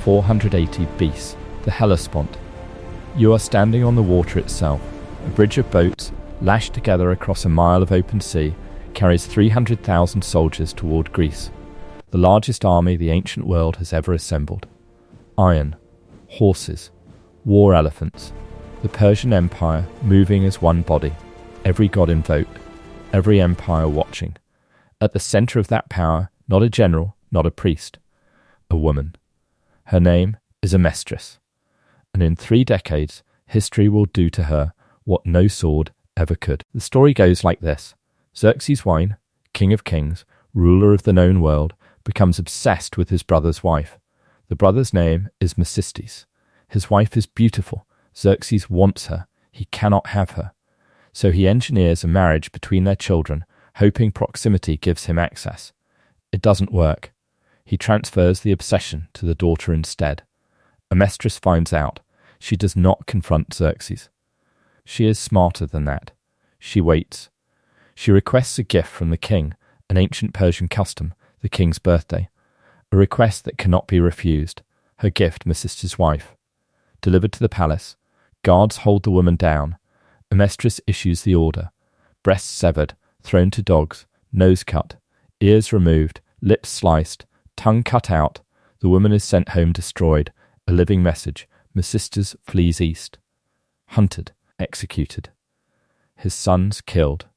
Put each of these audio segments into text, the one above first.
480 bis, the Hellespont. You are standing on the water itself. A bridge of boats, lashed together across a mile of open sea, carries 300,000 soldiers toward Greece, the largest army the ancient world has ever assembled. Iron, horses, war elephants, the Persian Empire moving as one body, every god invoked, every empire watching. At the center of that power, not a general, not a priest, a woman. Her name is Amestris, and in 3 decades, history will do to her what no sword ever could. The story goes like this. Xerxes I, king of kings, ruler of the known world, becomes obsessed with his brother's wife. The brother's name is Masistes. His wife is beautiful. Xerxes wants her. He cannot have her. So he engineers a marriage between their children, hoping proximity gives him access. It doesn't work. He transfers the obsession to the daughter instead. Amestris finds out. She does not confront Xerxes. She is smarter than that. She waits. She requests a gift from the king, an ancient Persian custom, the king's birthday. A request that cannot be refused. Her gift, Masistes' wife. Delivered to the palace. Guards hold the woman down. Amestris issues the order. Breasts severed, thrown to dogs, nose cut, ears removed, lips sliced, tongue cut out. The woman is sent home destroyed. A living message. Masistes flees east. Hunted, executed. His sons killed.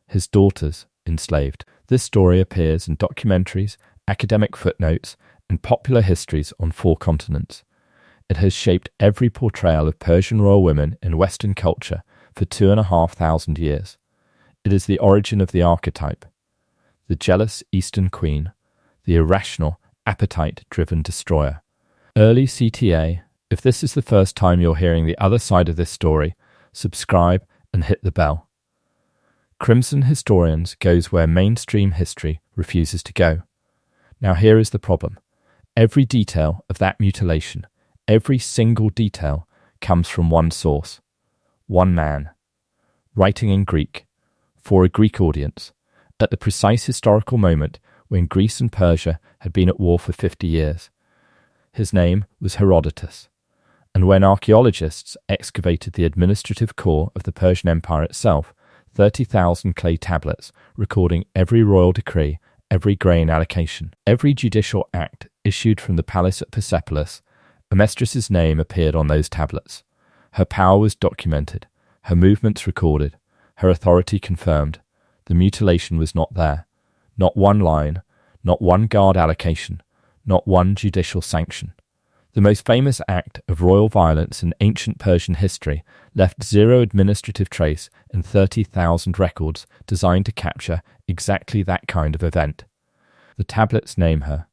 His daughters enslaved. This story appears in documentaries, academic footnotes, and popular histories on 4 continents. It has shaped every portrayal of Persian royal women in Western culture for 2,500 years. It is the origin of the archetype, the jealous Eastern queen, the irrational, appetite-driven destroyer. Early CTA, if this is the first time you're hearing the other side of this story, subscribe and hit the bell. Crimson Historians goes where mainstream history refuses to go. Now here is the problem. Every detail of that mutilation, every single detail, comes from one source. One man. Writing in Greek. For a Greek audience. At the precise historical moment when Greece and Persia had been at war for 50 years. His name was Herodotus. And when archaeologists excavated the administrative core of the Persian Empire itself, 30,000 clay tablets recording every royal decree, every grain allocation, every judicial act issued from the palace at Persepolis, Amestris' name appeared on those tablets. Her power was documented, her movements recorded, her authority confirmed. The mutilation was not there. Not one line, not one guard allocation, not one judicial sanction. The most famous act of royal violence in ancient Persian history left 0 administrative trace and 30,000 records designed to capture exactly that kind of event. The tablets name her.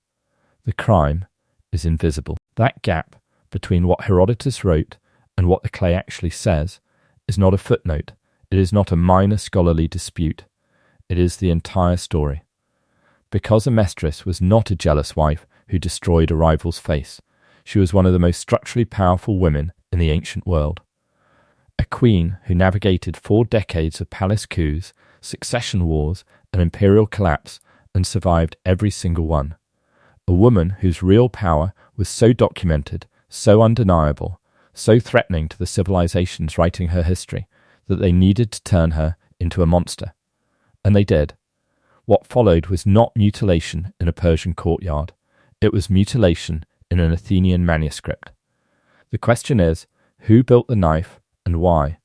The crime is invisible. That gap between what Herodotus wrote and what the clay actually says is not a footnote. It is not a minor scholarly dispute. It is the entire story. Because Amestris was not a jealous wife who destroyed a rival's face, she was one of the most structurally powerful women in the ancient world. A queen who navigated 4 decades of palace coups, succession wars, and imperial collapse, and survived every single one. A woman whose real power was so documented, so undeniable, so threatening to the civilizations writing her history, that they needed to turn her into a monster. And they did. What followed was not mutilation in a Persian courtyard. It was mutilation in an Athenian manuscript. The question is, who built the knife and why?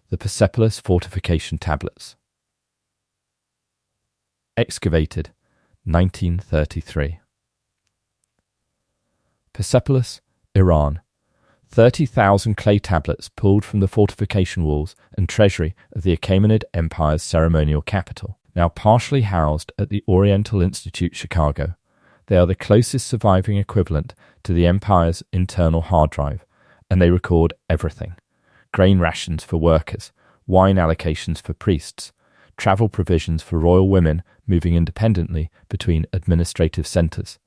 The Persepolis fortification tablets. Excavated, 1933. Persepolis, Iran. 30,000 clay tablets pulled from the fortification walls and treasury of the Achaemenid Empire's ceremonial capital, now partially housed at the Oriental Institute, Chicago. They are the closest surviving equivalent to the empire's internal hard drive, and they record everything. Grain rations for workers, wine allocations for priests, travel provisions for royal women moving independently between administrative centres.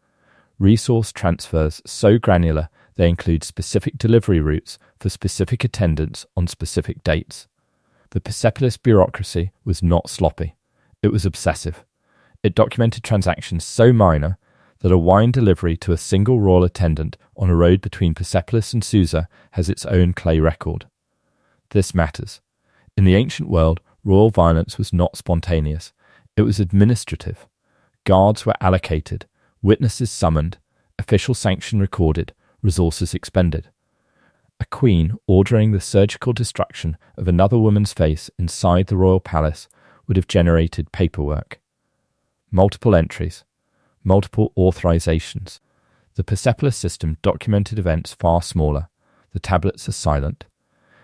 Resource transfers so granular they include specific delivery routes for specific attendants on specific dates. The Persepolis bureaucracy was not sloppy. It was obsessive. It documented transactions so minor that a wine delivery to a single royal attendant on a road between Persepolis and Susa has its own clay record. This matters. In the ancient world, royal violence was not spontaneous. It was administrative. Guards were allocated, witnesses summoned, official sanction recorded, resources expended. A queen ordering the surgical destruction of another woman's face inside the royal palace would have generated paperwork. Multiple entries, multiple authorizations. The Persepolis system documented events far smaller. The tablets are silent.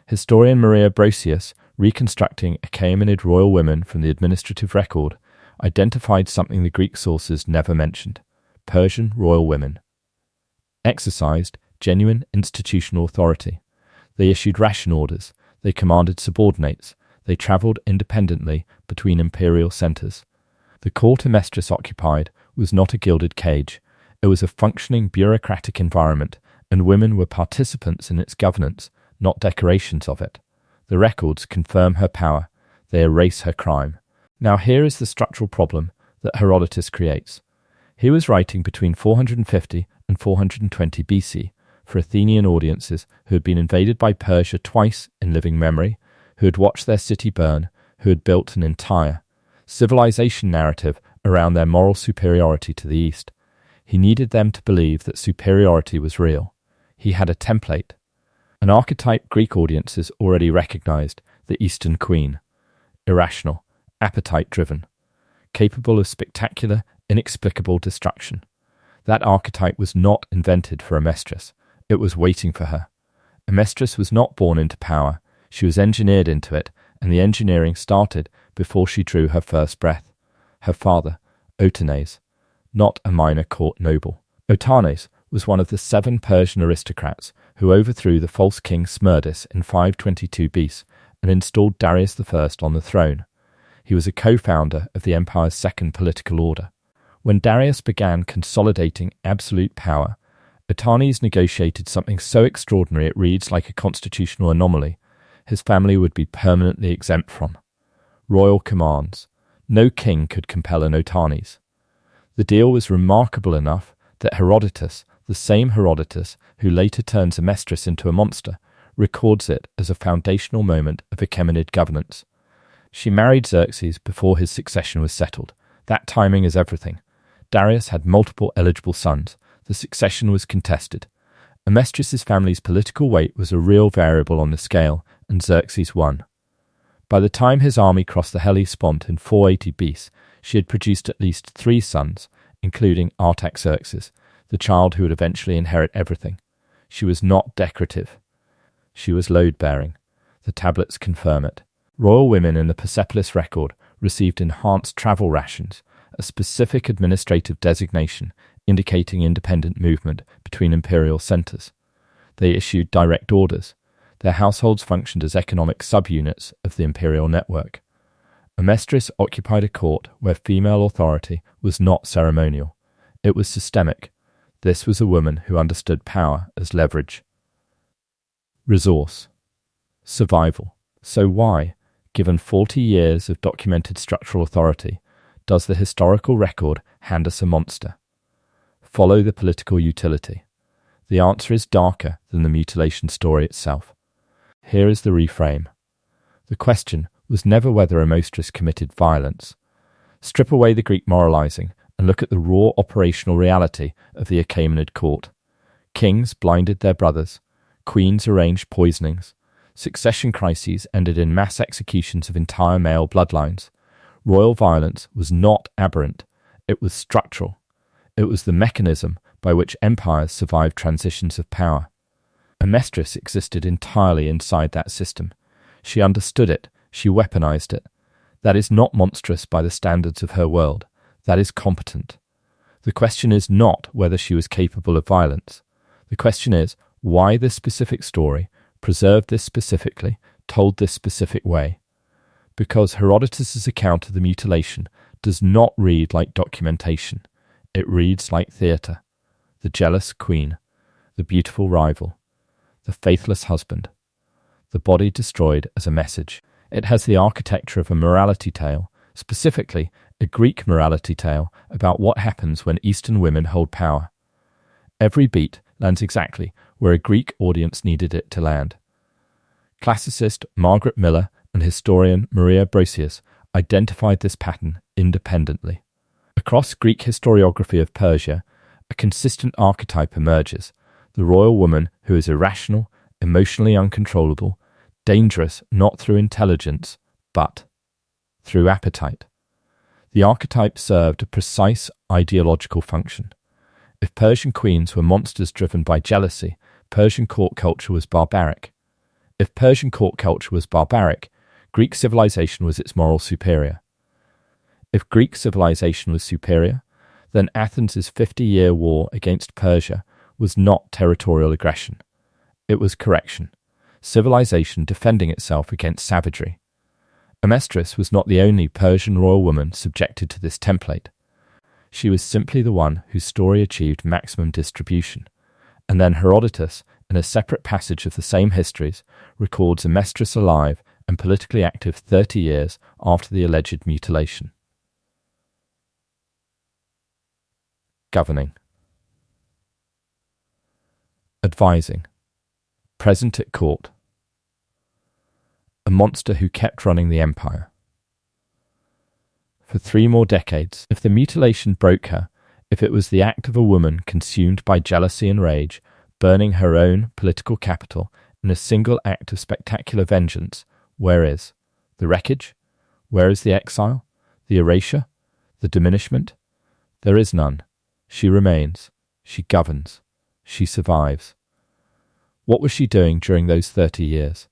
Historian Maria Brosius, reconstructing Achaemenid royal women from the administrative record, identified something the Greek sources never mentioned: Persian royal women. Exercised genuine institutional authority. They issued ration orders. They commanded subordinates. They travelled independently between imperial centres. The court Amestris occupied was not a gilded cage. It was a functioning bureaucratic environment, and women were participants in its governance, not decorations of it. The records confirm her power. They erase her crime. Now here is the structural problem that Herodotus creates. He was writing between 450 and 420 BC for Athenian audiences who had been invaded by Persia twice in living memory, who had watched their city burn, who had built an entire civilization narrative around their moral superiority to the East. He needed them to believe that superiority was real. He had a template. An archetype Greek audiences already recognized: the Eastern Queen. Irrational, appetite-driven, capable of spectacular, inexplicable destruction. That archetype was not invented for Amestris. It was waiting for her. Amestris was not born into power. She was engineered into it, and the engineering started before she drew her first breath. Her father, Otanes, not a minor court noble. Otanes was one of the 7 Persian aristocrats who overthrew the false king Smerdis in 522 BC and installed Darius I on the throne. He was a co-founder of the empire's second political order. When Darius began consolidating absolute power, Otanes negotiated something so extraordinary it reads like a constitutional anomaly his family would be permanently exempt from. Royal commands. No king could compel an Otanes. The deal was remarkable enough that Herodotus, the same Herodotus who later turns Amestris into a monster, records it as a foundational moment of Achaemenid governance. She married Xerxes before his succession was settled. That timing is everything. Darius had multiple eligible sons. The succession was contested. Amestris' family's political weight was a real variable on the scale, and Xerxes won. By the time his army crossed the Hellespont in 480 BC, she had produced at least 3 sons, including Artaxerxes, the child who would eventually inherit everything. She was not decorative. She was load-bearing. The tablets confirm it. Royal women in the Persepolis record received enhanced travel rations, a specific administrative designation indicating independent movement between imperial centres. They issued direct orders. Their households functioned as economic subunits of the imperial network. Amestris occupied a court where female authority was not ceremonial. It was systemic. This was a woman who understood power as leverage. Resource. Survival. So why, given 40 years of documented structural authority, does the historical record hand us a monster? Follow the political utility. The answer is darker than the mutilation story itself. Here is the reframe. The question was never whether Amestris committed violence. Strip away the Greek moralizing and look at the raw operational reality of the Achaemenid court. Kings blinded their brothers. Queens arranged poisonings. Succession crises ended in mass executions of entire male bloodlines. Royal violence was not aberrant. It was structural. It was the mechanism by which empires survived transitions of power. Amestris existed entirely inside that system. She understood it. She weaponized it. That is not monstrous by the standards of her world. That is competent. The question is not whether she was capable of violence. The question is why this specific story, preserved this specifically, told this specific way. Because Herodotus' account of the mutilation does not read like documentation. It reads like theatre. The jealous queen, the beautiful rival, the faithless husband, the body destroyed as a message. It has the architecture of a morality tale, specifically a Greek morality tale about what happens when Eastern women hold power. Every beat lands exactly where a Greek audience needed it to land. Classicist Margaret Miller and historian Maria Brosius identified this pattern independently. Across Greek historiography of Persia, a consistent archetype emerges: the royal woman who is irrational, emotionally uncontrollable, dangerous not through intelligence, but through appetite. The archetype served a precise ideological function. If Persian queens were monsters driven by jealousy, Persian court culture was barbaric. If Persian court culture was barbaric, Greek civilization was its moral superior. If Greek civilization was superior, then Athens' 50-year war against Persia was not territorial aggression. It was correction, civilization defending itself against savagery. Amestris was not the only Persian royal woman subjected to this template. She was simply the one whose story achieved maximum distribution. And then Herodotus, in a separate passage of the same histories, records Amestris alive and politically active 30 years after the alleged mutilation. Governing. Advising. Present at court. A monster who kept running the empire. For 3 more decades, if the mutilation broke her, if it was the act of a woman consumed by jealousy and rage, burning her own political capital in a single act of spectacular vengeance, where is the wreckage? Where is the exile? The erasure? The diminishment? There is none. She remains. She governs. She survives. What was she doing during those 30 years?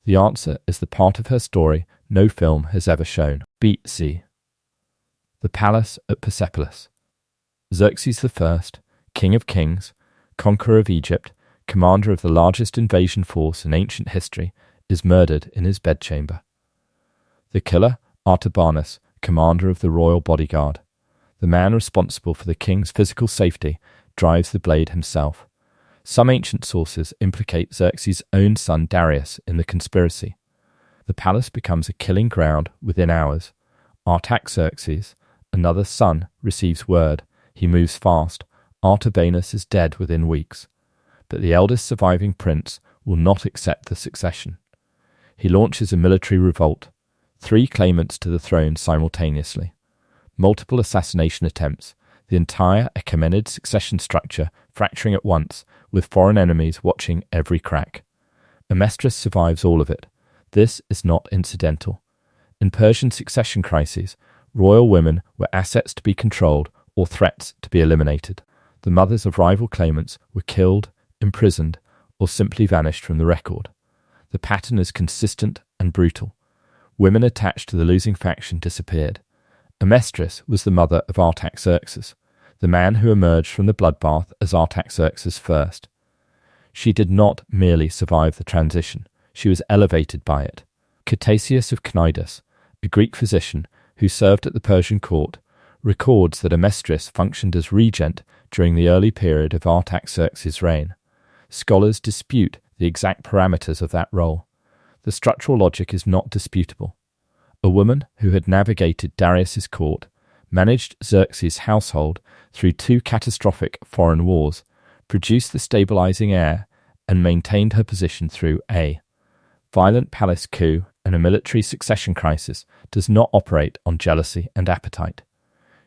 The answer is the part of her story no film has ever shown. Beat C. The palace at Persepolis. Xerxes I, king of kings, conqueror of Egypt, commander of the largest invasion force in ancient history, is murdered in his bedchamber. The killer, Artabanus, commander of the royal bodyguard. The man responsible for the king's physical safety drives the blade himself. Some ancient sources implicate Xerxes' own son Darius in the conspiracy. The palace becomes a killing ground within hours. Artaxerxes, another son, receives word. He moves fast. Artabanus is dead within weeks. But the eldest surviving prince will not accept the succession. He launches a military revolt. 3 claimants to the throne simultaneously. Multiple assassination attempts, the entire Achaemenid succession structure fracturing at once, with foreign enemies watching every crack. Amestris survives all of it. This is not incidental. In Persian succession crises, royal women were assets to be controlled or threats to be eliminated. The mothers of rival claimants were killed, imprisoned, or simply vanished from the record. The pattern is consistent and brutal. Women attached to the losing faction disappeared. Amestris was the mother of Artaxerxes, the man who emerged from the bloodbath as Artaxerxes I. She did not merely survive the transition, she was elevated by it. Ctesias of Cnidus, a Greek physician who served at the Persian court, records that Amestris functioned as regent during the early period of Artaxerxes' reign. Scholars dispute the exact parameters of that role. The structural logic is not disputable. A woman who had navigated Darius's court, managed Xerxes' household through 2 catastrophic foreign wars, produced the stabilizing heir, and maintained her position through a violent palace coup and a military succession crisis, does not operate on jealousy and appetite.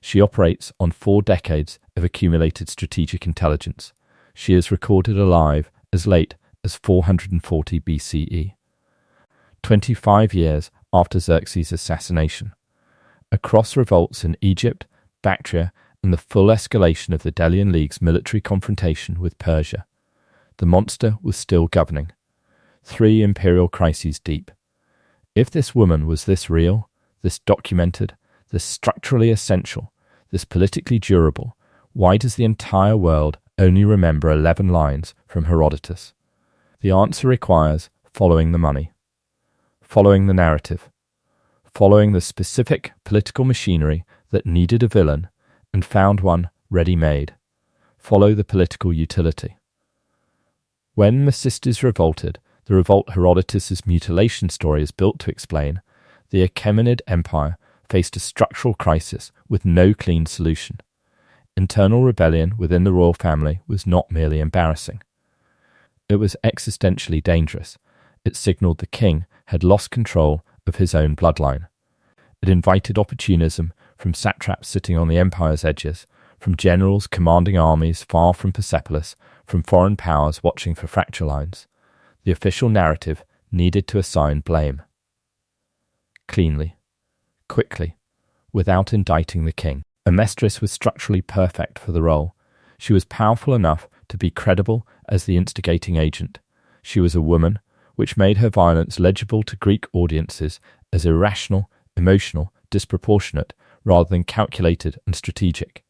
She operates on 4 decades of accumulated strategic intelligence. She is recorded alive as late as 440 BCE. 25 years after Xerxes' assassination. Across revolts in Egypt, Bactria, and the full escalation of the Delian League's military confrontation with Persia, the monster was still governing. 3 imperial crises deep. If this woman was this real, this documented, this structurally essential, this politically durable, why does the entire world only remember 11 lines from Herodotus? The answer requires following the money, following the narrative, following the specific political machinery that needed a villain and found one ready-made. Follow the political utility. When Masistes revolted, the revolt Herodotus' mutilation story is built to explain, the Achaemenid Empire faced a structural crisis with no clean solution. Internal rebellion within the royal family was not merely embarrassing. It was existentially dangerous. It signalled the king had lost control of his own bloodline. It invited opportunism from satraps sitting on the empire's edges, from generals commanding armies far from Persepolis, from foreign powers watching for fracture lines. The official narrative needed to assign blame. Cleanly, quickly, without indicting the king. Amestris was structurally perfect for the role. She was powerful enough to be credible as the instigating agent. She was a woman, which made her violence legible to Greek audiences as irrational, emotional, disproportionate, rather than calculated and strategic.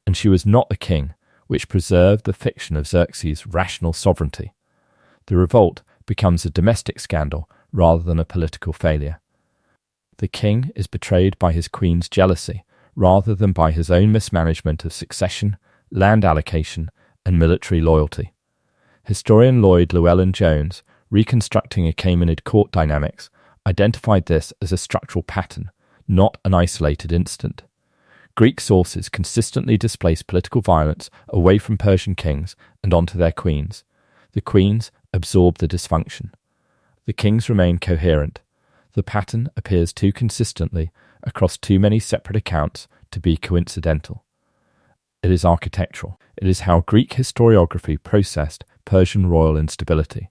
And she was not the king, which preserved the fiction of Xerxes' rational sovereignty. The revolt becomes a domestic scandal rather than a political failure. The king is betrayed by his queen's jealousy rather than by his own mismanagement of succession, land allocation, and military loyalty. Historian Lloyd Llewellyn-Jones, reconstructing Achaemenid court dynamics, identified this as a structural pattern, not an isolated incident. Greek sources consistently displace political violence away from Persian kings and onto their queens. The queens absorb the dysfunction. The kings remain coherent. The pattern appears too consistently across too many separate accounts to be coincidental. It is architectural. It is how Greek historiography processed Persian royal instability.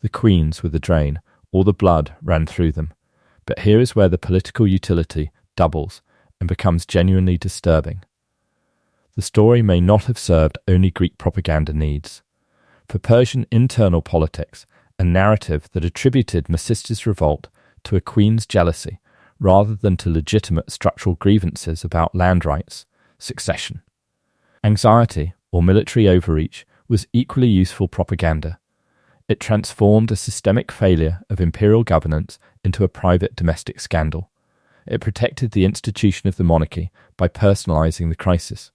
The queens were the drain, all the blood ran through them. But here is where the political utility doubles and becomes genuinely disturbing. The story may not have served only Greek propaganda needs. For Persian internal politics, a narrative that attributed Masistes' revolt to a queen's jealousy rather than to legitimate structural grievances about land rights, succession. Anxiety or military overreach was equally useful propaganda. It transformed a systemic failure of imperial governance into a private domestic scandal. It protected the institution of the monarchy by personalizing the crisis.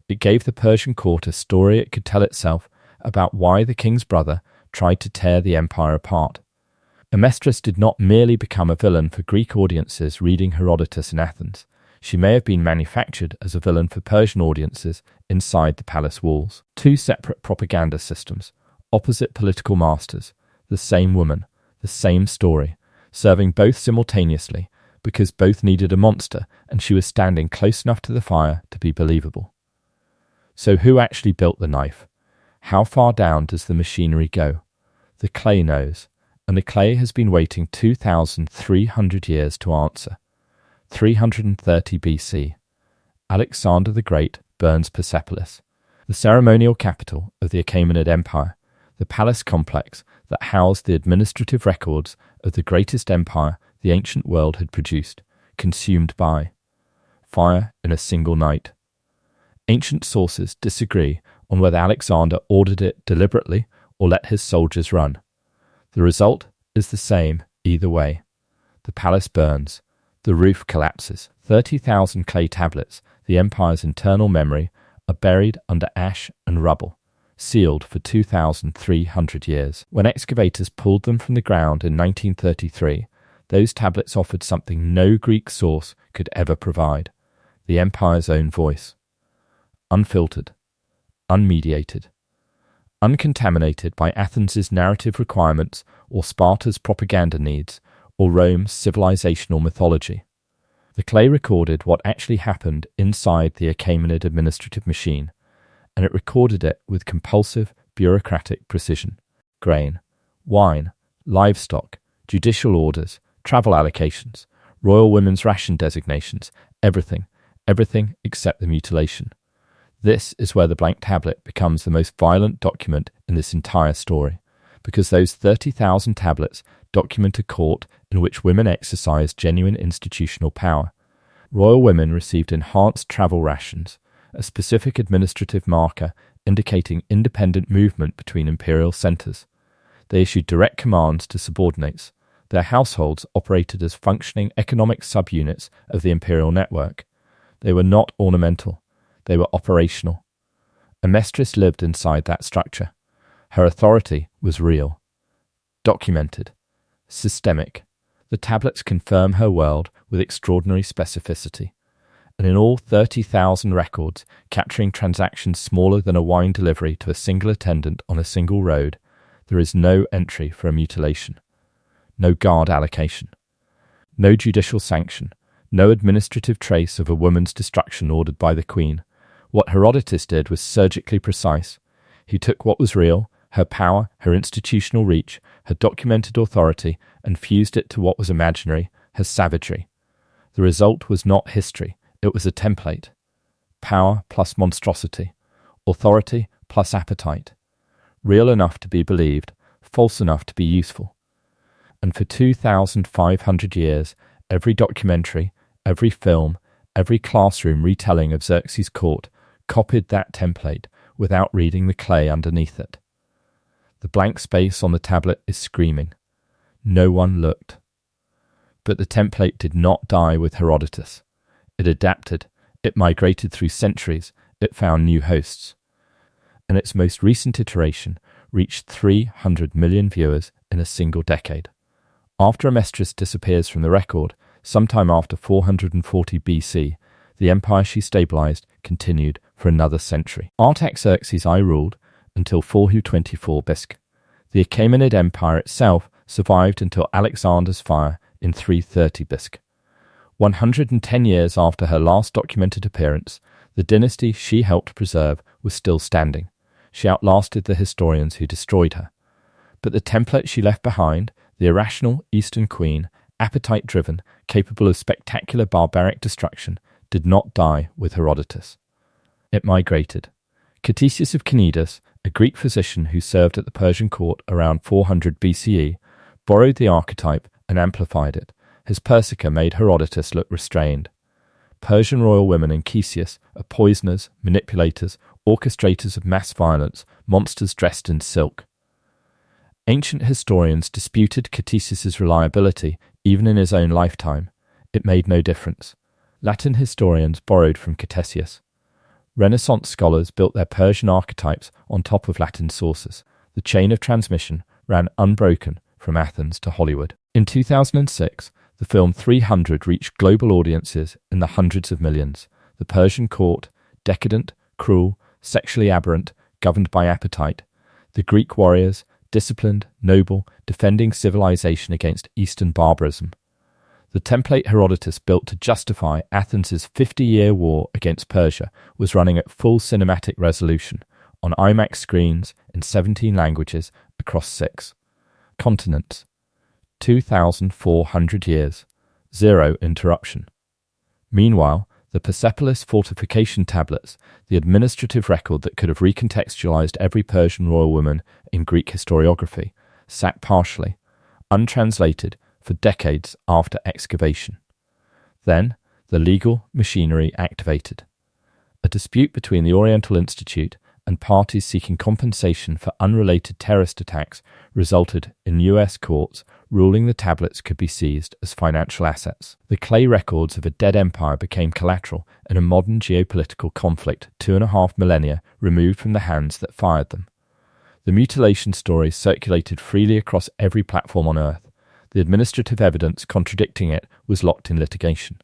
It gave the Persian court a story it could tell itself about why the king's brother tried to tear the empire apart. Amestris did not merely become a villain for Greek audiences reading Herodotus in Athens. She may have been manufactured as a villain for Persian audiences inside the palace walls. Two separate propaganda systems, opposite political masters, the same woman, the same story, serving both simultaneously because both needed a monster and she was standing close enough to the fire to be believable. So who actually built the knife? How far down does the machinery go? The clay knows, and the clay has been waiting 2,300 years to answer. 330 BC. Alexander the Great burns Persepolis, the ceremonial capital of the Achaemenid Empire, the palace complex that housed the administrative records of the greatest empire the ancient world had produced, consumed by fire in a single night. Ancient sources disagree on whether Alexander ordered it deliberately or let his soldiers run. The result is the same either way. The palace burns. The roof collapses. 30,000 clay tablets, the empire's internal memory, are buried under ash and rubble, sealed for 2,300 years. When excavators pulled them from the ground in 1933, those tablets offered something no Greek source could ever provide: the empire's own voice. Unfiltered, unmediated, uncontaminated by Athens' narrative requirements or Sparta's propaganda needs or Rome's civilizational mythology. The clay recorded what actually happened inside the Achaemenid administrative machine, and it recorded it with compulsive, bureaucratic precision. Grain, wine, livestock, judicial orders, travel allocations, royal women's ration designations, everything except the mutilation. This is where the blank tablet becomes the most violent document in this entire story, because those 30,000 tablets document a court in which women exercised genuine institutional power. Royal women received enhanced travel rations, a specific administrative marker indicating independent movement between imperial centres. They issued direct commands to subordinates. Their households operated as functioning economic subunits of the imperial network. They were not ornamental. They were operational. Amestris lived inside that structure. Her authority was real, documented, systemic. The tablets confirm her world with extraordinary specificity, and in all 30,000 records capturing transactions smaller than a wine delivery to a single attendant on a single road, there is no entry for a mutilation, no guard allocation, no judicial sanction, no administrative trace of a woman's destruction ordered by the queen. What Herodotus did was surgically precise. He took what was real, her power, her institutional reach, her documented authority, and fused it to what was imaginary, her savagery. The result was not history, it was a template. Power plus monstrosity, authority plus appetite. Real enough to be believed, false enough to be useful. And for 2,500 years, every documentary, every film, every classroom retelling of Xerxes' court copied that template without reading the clay underneath it. The blank space on the tablet is screaming. No one looked. But the template did not die with Herodotus. It adapted, it migrated through centuries, it found new hosts. And its most recent iteration reached 300 million viewers in a single decade. After Amestris disappears from the record, sometime after 440 BC, the empire she stabilized continued for another century. Artaxerxes I ruled until 424 BC. The Achaemenid Empire itself survived until Alexander's fire in 330 BC. 110 years after her last documented appearance, the dynasty she helped preserve was still standing. She outlasted the historians who destroyed her. But the template she left behind, the irrational Eastern queen, appetite-driven, capable of spectacular barbaric destruction, did not die with Herodotus. It migrated. Ctesias of Cnidus, a Greek physician who served at the Persian court around 400 BCE, borrowed the archetype and amplified it. His Persica made Herodotus look restrained. Persian royal women in Ctesias are poisoners, manipulators, orchestrators of mass violence, monsters dressed in silk. Ancient historians disputed Ctesias' reliability even in his own lifetime. It made no difference. Latin historians borrowed from Ctesias. Renaissance scholars built their Persian archetypes on top of Latin sources. The chain of transmission ran unbroken from Athens to Hollywood. In 2006, the film 300 reached global audiences in the hundreds of millions. The Persian court, decadent, cruel, sexually aberrant, governed by appetite. The Greek warriors, disciplined, noble, defending civilization against Eastern barbarism. The template Herodotus built to justify Athens' 50-year war against Persia was running at full cinematic resolution on IMAX screens in 17 languages across 6 continents. 2,400 years. Zero interruption. Meanwhile, the Persepolis fortification tablets, the administrative record that could have recontextualized every Persian royal woman in Greek historiography, sat partially, untranslated, for decades after excavation. Then, the legal machinery activated. A dispute between the Oriental Institute and parties seeking compensation for unrelated terrorist attacks resulted in US courts ruling the tablets could be seized as financial assets. The clay records of a dead empire became collateral in a modern geopolitical conflict 2.5 millennia removed from the hands that fired them. The mutilation stories circulated freely across every platform on Earth. The administrative evidence contradicting it was locked in litigation.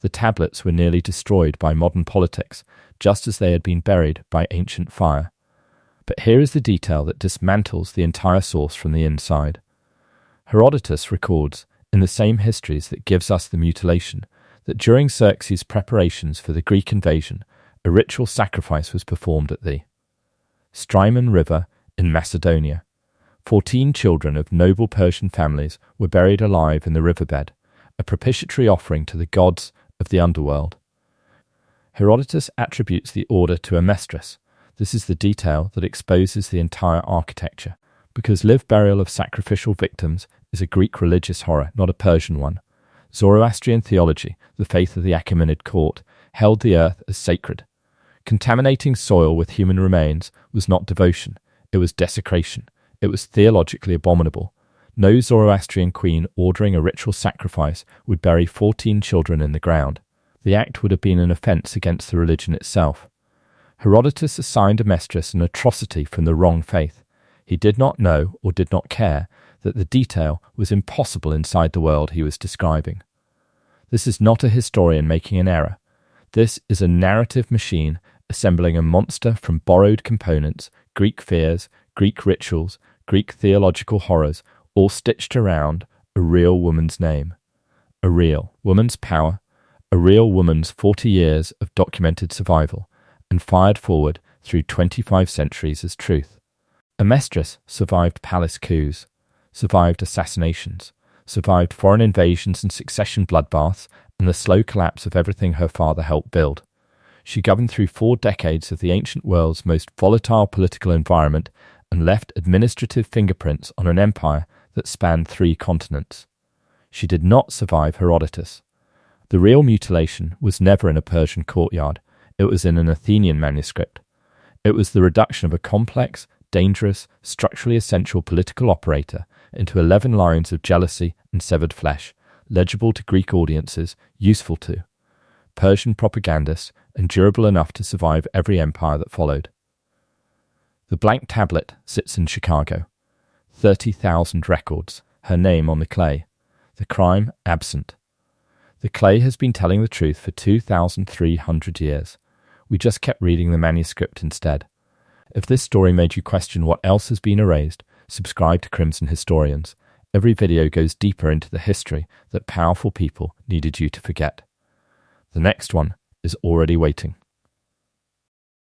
The tablets were nearly destroyed by modern politics, just as they had been buried by ancient fire. But here is the detail that dismantles the entire source from the inside. Herodotus records, in the same histories that gives us the mutilation, that during Xerxes' preparations for the Greek invasion, a ritual sacrifice was performed at the Strymon River in Macedonia. 14 children of noble Persian families were buried alive in the riverbed, a propitiatory offering to the gods of the underworld. Herodotus attributes the order to Amestris. This is the detail that exposes the entire architecture, because live burial of sacrificial victims is a Greek religious horror, not a Persian one. Zoroastrian theology, the faith of the Achaemenid court, held the earth as sacred. Contaminating soil with human remains was not devotion, it was desecration. It was theologically abominable. No Zoroastrian queen ordering a ritual sacrifice would bury 14 children in the ground. The act would have been an offence against the religion itself. Herodotus assigned Amestris an atrocity from the wrong faith. He did not know, or did not care, that the detail was impossible inside the world he was describing. This is not a historian making an error. This is a narrative machine assembling a monster from borrowed components, Greek fears, Greek rituals, Greek theological horrors, all stitched around a real woman's name. A real woman's power, a real woman's 40 years of documented survival, and fired forward through 25 centuries as truth. Amestris survived palace coups, survived assassinations, survived foreign invasions and succession bloodbaths, and the slow collapse of everything her father helped build. She governed through 4 decades of the ancient world's most volatile political environment and left administrative fingerprints on an empire that spanned 3 continents. She did not survive Herodotus. The real mutilation was never in a Persian courtyard. It was in an Athenian manuscript. It was the reduction of a complex, dangerous, structurally essential political operator into 11 lines of jealousy and severed flesh, legible to Greek audiences, useful to Persian propagandists, and durable enough to survive every empire that followed. The blank tablet sits in Chicago. 30,000 records, her name on the clay. The crime absent. The clay has been telling the truth for 2,300 years. We just kept reading the manuscript instead. If this story made you question what else has been erased, subscribe to Crimson Historians. Every video goes deeper into the history that powerful people needed you to forget. The next one is already waiting.